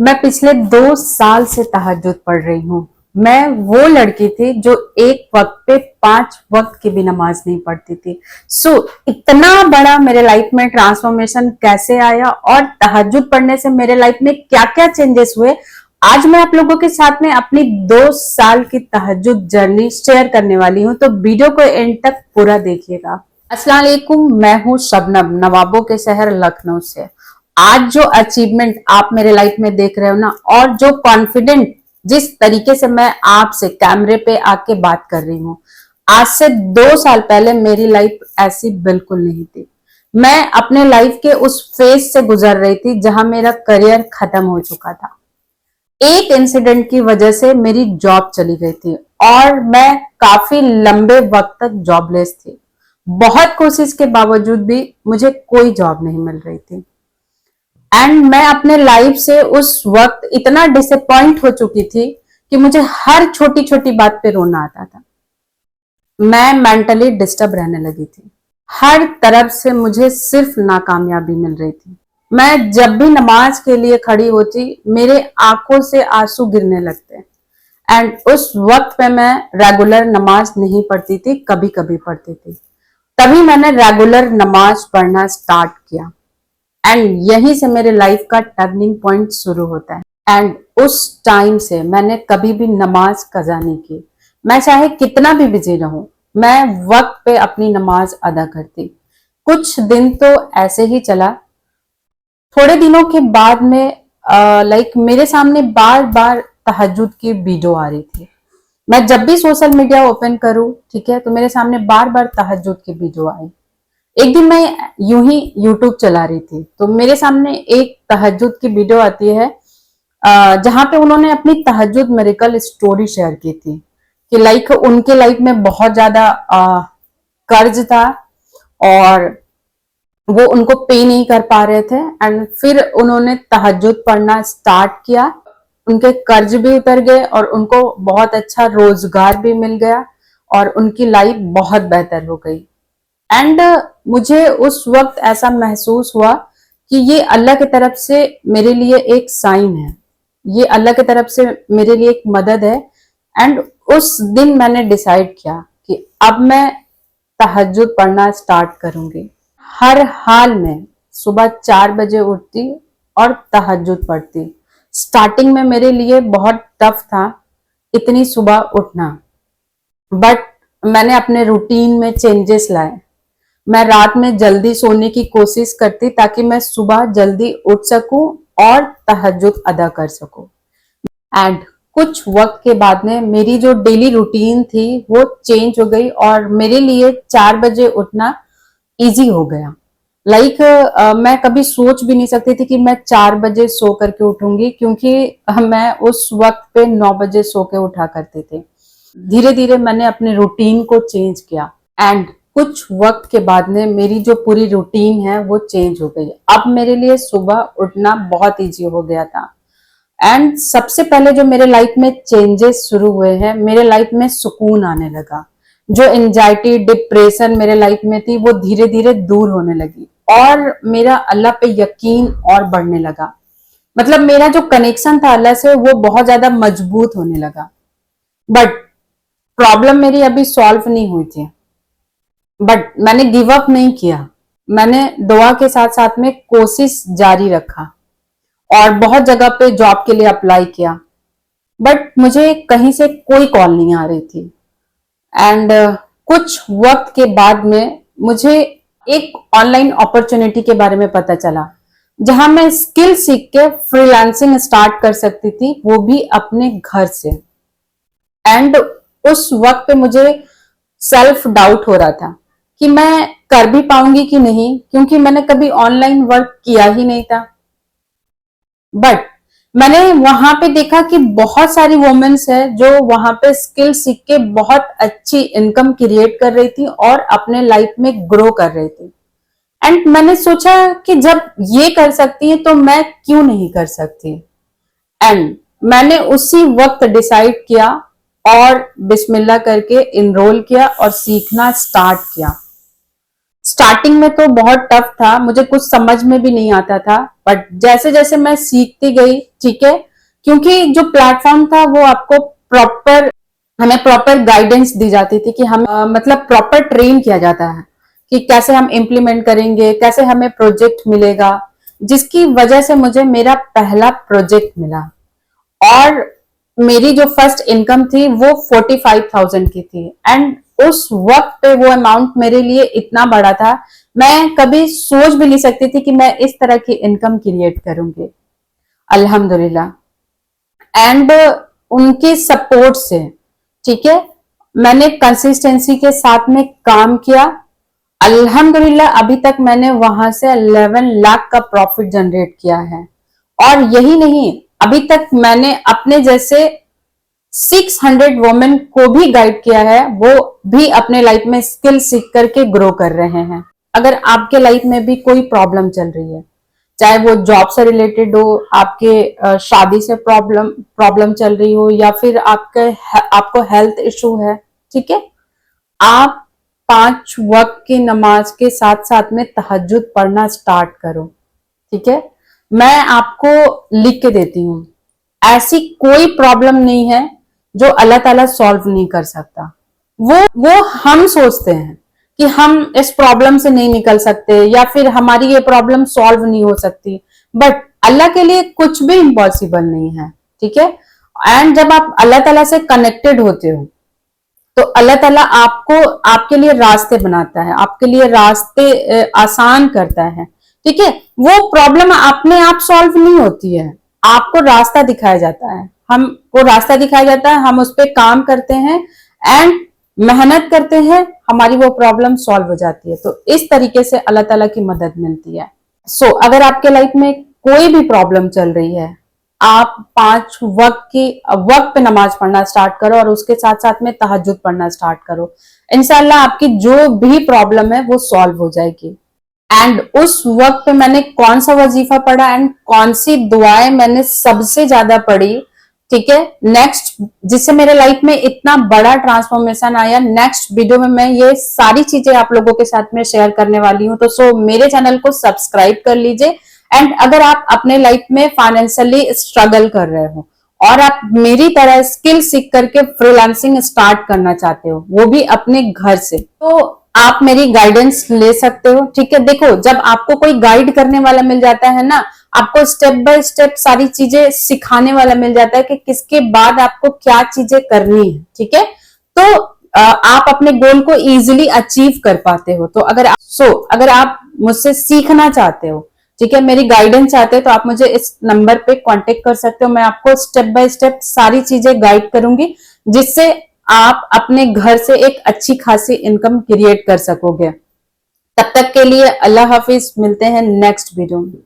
मैं पिछले 2 साल से तहज्जुद पढ़ रही हूँ। मैं वो लड़की थी जो एक वक्त पे 5 वक्त की भी नमाज नहीं पढ़ती थी। इतना बड़ा मेरे लाइफ में ट्रांसफॉर्मेशन कैसे आया और तहज्जुद पढ़ने से मेरे लाइफ में क्या क्या चेंजेस हुए, आज मैं आप लोगों के साथ में अपनी 2 साल की तहज्जुद जर्नी शेयर करने वाली हूँ। तो वीडियो को एंड तक पूरा देखिएगा। अस्सलाम वालेकुम, मैं हूँ शबनम, नवाबों के शहर लखनऊ से। आज जो अचीवमेंट आप मेरे लाइफ में देख रहे हो ना, और जो कॉन्फिडेंट जिस तरीके से मैं आपसे कैमरे पे आके बात कर रही हूँ, आज से 2 साल पहले मेरी लाइफ ऐसी बिल्कुल नहीं थी। मैं अपने लाइफ के उस फेज से गुजर रही थी जहां मेरा करियर खत्म हो चुका था। एक इंसिडेंट की वजह से मेरी जॉब चली गई थी और मैं काफी लंबे वक्त तक जॉबलेस थी। बहुत कोशिश के बावजूद भी मुझे कोई जॉब नहीं मिल रही थी। एंड मैं अपने लाइफ से उस वक्त इतना डिसअपॉइंट हो चुकी थी कि मुझे हर छोटी छोटी बात पे रोना आता था। मैं मेंटली डिस्टर्ब रहने लगी थी। हर तरफ से मुझे सिर्फ नाकामयाबी मिल रही थी। मैं जब भी नमाज के लिए खड़ी होती, मेरे आंखों से आंसू गिरने लगते। एंड उस वक्त पे मैं रेगुलर नमाज नहीं पढ़ती थी, कभी कभी पढ़ती थी। तभी मैंने रेगुलर नमाज पढ़ना स्टार्ट किया एंड यहीं से मेरे लाइफ का टर्निंग पॉइंट शुरू होता है। एंड उस टाइम से मैंने कभी भी नमाज कजा नहीं की। मैं चाहे कितना भी बिजी रहूं, मैं वक्त पे अपनी नमाज अदा करती। कुछ दिन तो ऐसे ही चला। थोड़े दिनों के बाद में मेरे सामने बार बार तहज्जुद की वीडियो आ रही थी। मैं जब भी सोशल मीडिया ओपन करूं, ठीक है, तो मेरे सामने बार बार तहज्जुद की वीडियो आई। एक दिन मैं यूं ही यूट्यूब चला रही थी तो मेरे सामने एक तहज्जुद की वीडियो आती है, जहां पे उन्होंने अपनी तहज्जुद मिरेकल स्टोरी शेयर की थी कि उनके लाइफ में बहुत ज्यादा कर्ज था और वो उनको पे नहीं कर पा रहे थे। एंड फिर उन्होंने तहज्जुद पढ़ना स्टार्ट किया। उनके कर्ज भी उतर गए और उनको बहुत अच्छा रोजगार भी मिल गया और उनकी लाइफ बहुत बेहतर हो गई। एंड मुझे उस वक्त ऐसा महसूस हुआ कि ये अल्लाह की तरफ से मेरे लिए एक साइन है, ये अल्लाह की तरफ से मेरे लिए एक मदद है। एंड उस दिन मैंने डिसाइड किया कि अब मैं तहज्जुद पढ़ना स्टार्ट करूंगी। हर हाल में सुबह 4 बजे उठती और तहज्जुद पढ़ती। स्टार्टिंग में मेरे लिए बहुत टफ था इतनी सुबह उठना, बट मैंने अपने रूटीन में चेंजेस लाए। मैं रात में जल्दी सोने की कोशिश करती ताकि मैं सुबह जल्दी उठ सकूं और तहज्जुद अदा कर सकूं। एंड कुछ वक्त के बाद में मेरी जो डेली रूटीन थी वो चेंज हो गई और मेरे लिए 4 बजे उठना इजी हो गया। मैं कभी सोच भी नहीं सकती थी कि मैं 4 बजे सो करके उठूंगी, क्योंकि मैं उस वक्त पे 9 बजे सो के उठा करते थे। धीरे धीरे मैंने अपने रूटीन को चेंज किया एंड कुछ वक्त के बाद में मेरी जो पूरी रूटीन है वो चेंज हो गई। अब मेरे लिए सुबह उठना बहुत इजी हो गया था। एंड सबसे पहले जो मेरे लाइफ में चेंजेस शुरू हुए हैं, मेरे लाइफ में सुकून आने लगा। जो एंजाइटी डिप्रेशन मेरे लाइफ में थी वो धीरे धीरे दूर होने लगी और मेरा अल्लाह पे यकीन और बढ़ने लगा। मतलब मेरा जो कनेक्शन था अल्लाह से वो बहुत ज्यादा मजबूत होने लगा। बट प्रॉब्लम मेरी अभी सॉल्व नहीं हुई थी, बट मैंने गिव अप नहीं किया। मैंने दुआ के साथ साथ में कोशिश जारी रखा और बहुत जगह पे जॉब के लिए अप्लाई किया, बट मुझे कहीं से कोई कॉल नहीं आ रही थी। एंड कुछ वक्त के बाद में मुझे एक ऑनलाइन अपॉर्चुनिटी के बारे में पता चला जहां मैं स्किल सीख के फ्रीलांसिंग स्टार्ट कर सकती थी, वो भी अपने घर से। एंड उस वक्त पे मुझे सेल्फ डाउट हो रहा था कि मैं कर भी पाऊंगी कि नहीं, क्योंकि मैंने कभी ऑनलाइन वर्क किया ही नहीं था। बट मैंने वहां पे देखा कि बहुत सारी वुमेन्स है जो वहां पे स्किल सीख के बहुत अच्छी इनकम क्रिएट कर रही थी और अपने लाइफ में ग्रो कर रही थी। एंड मैंने सोचा कि जब ये कर सकती है तो मैं क्यों नहीं कर सकती। एंड मैंने उसी वक्त डिसाइड किया और बिस्मिल्लाह करके इनरोल किया और सीखना स्टार्ट किया। स्टार्टिंग में तो बहुत टफ था, मुझे कुछ समझ में भी नहीं आता था, बट जैसे जैसे मैं सीखती गई, ठीक है, क्योंकि जो प्लेटफॉर्म था वो आपको प्रॉपर, हमें प्रॉपर गाइडेंस दी जाती थी कि हम मतलब प्रॉपर ट्रेन किया जाता है कि कैसे हम इम्प्लीमेंट करेंगे, कैसे हमें प्रोजेक्ट मिलेगा, जिसकी वजह से मुझे मेरा पहला प्रोजेक्ट मिला। और मेरी जो फर्स्ट इनकम थी वो 45,000 की थी। एंड उस वक्त पे वो अमाउंट मेरे लिए इतना बड़ा था, मैं कभी सोच भी नहीं सकती थी कि मैं इस तरह की इनकम क्रिएट करूंगी। अल्हम्दुलिल्लाह। एंड उनके सपोर्ट से, ठीक है, मैंने कंसिस्टेंसी के साथ में काम किया। अल्हम्दुलिल्लाह अभी तक मैंने वहां से 11 लाख का प्रॉफिट जनरेट किया है। और यही नहीं, अभी तक मैंने अपने जैसे 600 वुमेन को भी गाइड किया है, वो भी अपने लाइफ में स्किल सीख करके ग्रो कर रहे हैं। अगर आपके लाइफ में भी कोई प्रॉब्लम चल रही है, चाहे वो जॉब से रिलेटेड हो, आपके शादी से प्रॉब्लम प्रॉब्लम चल रही हो, या फिर आपको हेल्थ इशू है, ठीक है, आप 5 वक्त की नमाज के साथ साथ में तहज्जुद पढ़ना स्टार्ट करो, ठीक है। मैं आपको लिख के देती हूँ, ऐसी कोई प्रॉब्लम नहीं है जो अल्लाह ताला सॉल्व नहीं कर सकता। वो हम सोचते हैं कि हम इस प्रॉब्लम से नहीं निकल सकते, या फिर हमारी ये प्रॉब्लम सॉल्व नहीं हो सकती, बट अल्लाह के लिए कुछ भी इम्पॉसिबल नहीं है, ठीक है। एंड जब आप अल्लाह ताला से कनेक्टेड होते हो तो अल्लाह ताला आपको, आपके लिए रास्ते बनाता है, आपके लिए रास्ते आसान करता है, ठीक है। वो प्रॉब्लम अपने आप सॉल्व नहीं होती है, आपको रास्ता दिखाया जाता है, हमको रास्ता दिखाया जाता है, हम उस पर काम करते हैं एंड मेहनत करते हैं, हमारी वो प्रॉब्लम सॉल्व हो जाती है। तो इस तरीके से अल्लाह ताला की मदद मिलती है। सो अगर आपके लाइफ में कोई भी प्रॉब्लम चल रही है, आप 5 वक्त पे नमाज पढ़ना स्टार्ट करो और उसके साथ साथ में तहज्जुद पढ़ना स्टार्ट करो। इंशाल्लाह आपकी जो भी प्रॉब्लम है वो सॉल्व हो जाएगी। एंड उस वक्त पे मैंने कौन सा वजीफा पढ़ा एंड कौन सी दुआएं मैंने सबसे ज्यादा पढ़ी, ठीक है, नेक्स्ट, जिससे मेरे लाइफ में इतना बड़ा ट्रांसफॉर्मेशन आया, नेक्स्ट वीडियो में मैं ये सारी चीजें आप लोगों के साथ में शेयर करने वाली हूँ। तो सो मेरे चैनल को सब्सक्राइब कर लीजिए। एंड अगर आप अपने लाइफ में फाइनेंशियली स्ट्रगल कर रहे हो और आप मेरी तरह स्किल सीख करके फ्रीलांसिंग स्टार्ट करना चाहते हो, वो भी अपने घर से, तो आप मेरी गाइडेंस ले सकते हो, ठीक है। देखो, जब आपको कोई गाइड करने वाला मिल जाता है ना, आपको स्टेप बाय स्टेप सारी चीजें सिखाने वाला मिल जाता है कि किसके बाद आपको क्या चीजें करनी है, ठीक है, तो आप अपने गोल को इजीली अचीव कर पाते हो। तो अगर आप मुझसे सीखना चाहते हो, ठीक है, मेरी गाइडेंस चाहते हो, तो आप मुझे इस नंबर पे कांटेक्ट कर सकते हो। मैं आपको स्टेप बाय स्टेप सारी चीजें गाइड करूंगी, जिससे आप अपने घर से एक अच्छी खासी इनकम क्रिएट कर सकोगे। तब तक के लिए अल्लाह हाफिज, मिलते हैं नेक्स्ट वीडियो में।